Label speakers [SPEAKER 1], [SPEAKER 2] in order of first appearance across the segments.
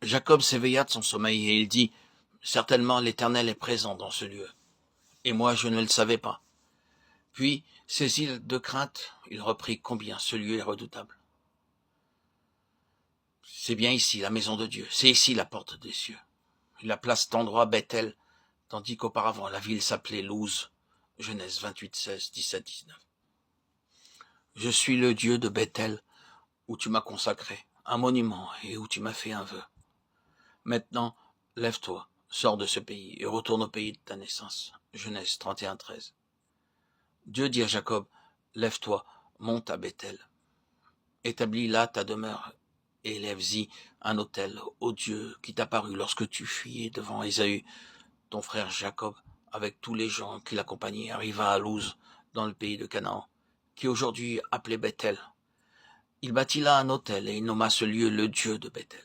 [SPEAKER 1] Jacob s'éveilla de son sommeil et il dit, « Certainement l'Éternel est présent dans ce lieu, et moi je ne le savais pas. » Puis, saisi de crainte, il reprit combien ce lieu est redoutable. C'est bien ici la maison de Dieu, c'est ici la porte des cieux. Il appela cet endroit Bethel, tandis qu'auparavant la ville s'appelait Luz. Genèse 28, 16, 17, 19. Je suis le Dieu de Bethel, où tu m'as consacré, un monument et où tu m'as fait un vœu. Maintenant, lève-toi, sors de ce pays et retourne au pays de ta naissance. Genèse 31, 13. Dieu dit à Jacob, lève-toi, monte à Bethel. Établis là ta demeure et élève-y un autel au Dieu qui t'apparut lorsque tu fuyais devant Ésaü. Ton frère Jacob, avec tous les gens qui l'accompagnaient, arriva à Luz, dans le pays de Canaan, qui est aujourd'hui appelé Bethel. Il bâtit là un autel et il nomma ce lieu le Dieu de Bethel,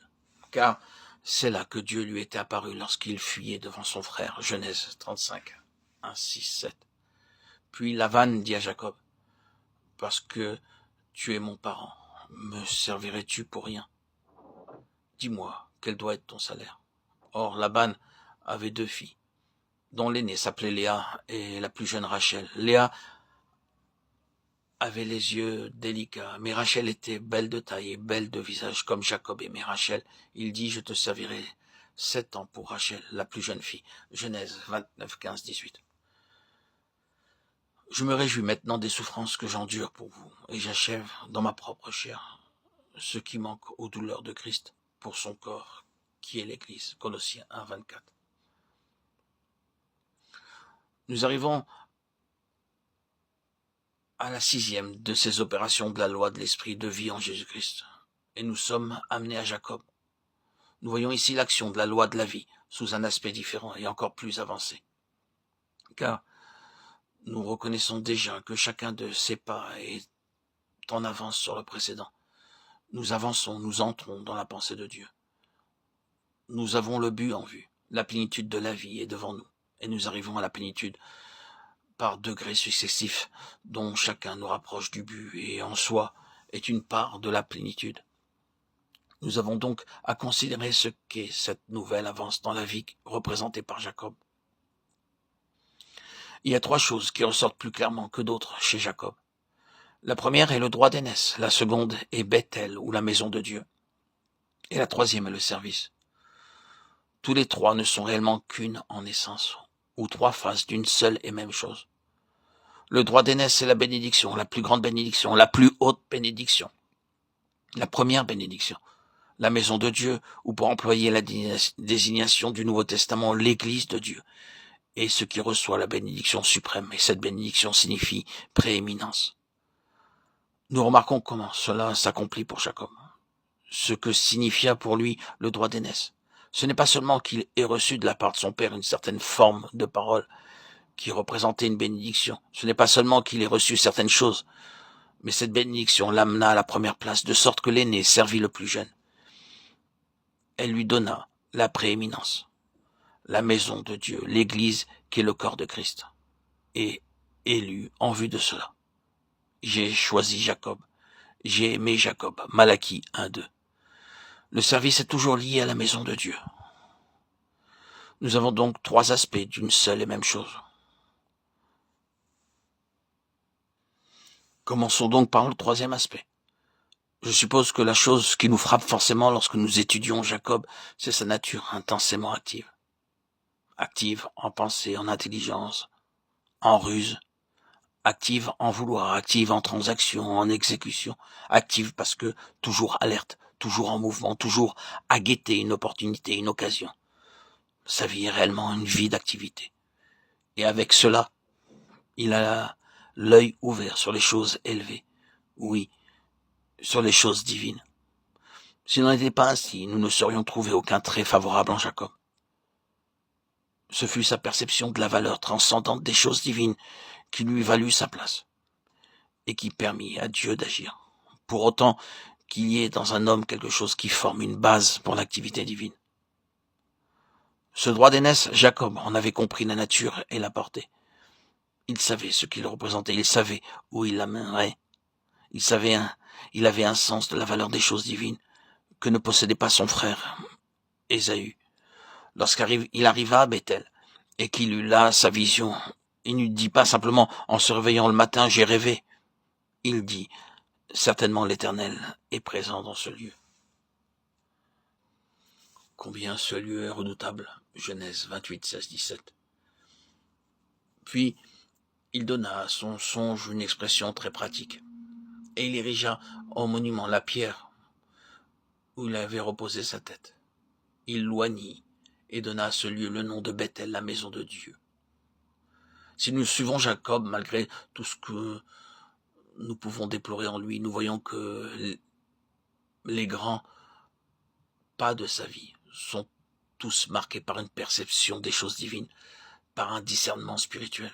[SPEAKER 1] car c'est là que Dieu lui était apparu lorsqu'il fuyait devant son frère. Genèse 35, 1, 6, 7. Puis Lavan dit à Jacob, « Parce que tu es mon parent, me servirais-tu pour rien? Dis-moi, quel doit être ton salaire? » Or Laban avait 2 filles, dont l'aînée s'appelait Léa et la plus jeune Rachel. Léa avait les yeux délicats, mais Rachel était belle de taille et belle de visage comme Jacob aimait Rachel. Il dit, je te servirai 7 ans pour Rachel, la plus jeune fille. Genèse 29, 15, 18. Je me réjouis maintenant des souffrances que j'endure pour vous, et j'achève dans ma propre chair ce qui manque aux douleurs de Christ pour son corps, qui est l'Église. Colossiens 1, 24. Nous arrivons à la 6e de ces opérations de la loi de l'esprit de vie en Jésus-Christ. Et nous sommes amenés à Jacob. Nous voyons ici l'action de la loi de la vie sous un aspect différent et encore plus avancé. Car nous reconnaissons déjà que chacun de ces pas est en avance sur le précédent. Nous avançons, nous entrons dans la pensée de Dieu. Nous avons le but en vue. La plénitude de la vie est devant nous. Et nous arrivons à la plénitude par degrés successifs dont chacun nous rapproche du but et en soi est une part de la plénitude. Nous avons donc à considérer ce qu'est cette nouvelle avance dans la vie représentée par Jacob. Il y a 3 choses qui ressortent plus clairement que d'autres chez Jacob. La première est le droit d'aînesse, la seconde est Bethel ou la maison de Dieu, et la troisième est le service. Tous les 3 ne sont réellement qu'une en essence, ou 3 faces d'une seule et même chose. Le droit d'aînesse, c'est la bénédiction, la plus grande bénédiction, la plus haute bénédiction, la première bénédiction. La maison de Dieu, ou pour employer la désignation du Nouveau Testament, l'Église de Dieu, est ce qui reçoit la bénédiction suprême, et cette bénédiction signifie prééminence. Nous remarquons comment cela s'accomplit pour Jacob, ce que signifia pour lui le droit d'aînesse. Ce n'est pas seulement qu'il ait reçu de la part de son père une certaine forme de parole qui représentait une bénédiction, ce n'est pas seulement qu'il ait reçu certaines choses, mais cette bénédiction l'amena à la première place, de sorte que l'aîné servit le plus jeune. Elle lui donna la prééminence, la maison de Dieu, l'Église qui est le corps de Christ, et élu en vue de cela. J'ai choisi Jacob, j'ai aimé Jacob. Malachie 1, 2. Le service est toujours lié à la maison de Dieu. Nous avons donc 3 aspects d'une seule et même chose. Commençons donc par le 3e aspect. Je suppose que la chose qui nous frappe forcément lorsque nous étudions Jacob, c'est sa nature intensément active. Active en pensée, en intelligence, en ruse, active en vouloir, active en transaction, en exécution, active parce que toujours alerte, toujours en mouvement, toujours à guetter une opportunité, une occasion. Sa vie est réellement une vie d'activité. Et avec cela, il a l'œil ouvert sur les choses élevées. Oui, sur les choses divines. S'il n'en était pas ainsi, nous ne serions trouvé aucun trait favorable en Jacob. Ce fut sa perception de la valeur transcendante des choses divines qui lui valut sa place et qui permit à Dieu d'agir. Pour autant qu'il y ait dans un homme quelque chose qui forme une base pour l'activité divine. Ce droit d'aînesse, Jacob en avait compris la nature et la portée. Il savait ce qu'il représentait, il savait où il l'amènerait. Il avait un sens de la valeur des choses divines que ne possédait pas son frère. Ésaü. Lorsqu'il arriva à Bethel, et qu'il eut là sa vision, il ne dit pas simplement en se réveillant le matin, j'ai rêvé. Il dit, certainement l'Éternel est présent dans ce lieu. Combien ce lieu est redoutable. Genèse 28, 16, 17. Puis, il donna à son songe une expression très pratique, et il érigea au monument la pierre où il avait reposé sa tête. Il loignit et donna à ce lieu le nom de Bethel, la maison de Dieu. Si nous suivons Jacob, malgré tout ce que nous pouvons déplorer en lui, nous voyons que les grands pas de sa vie sont tous marqués par une perception des choses divines, par un discernement spirituel.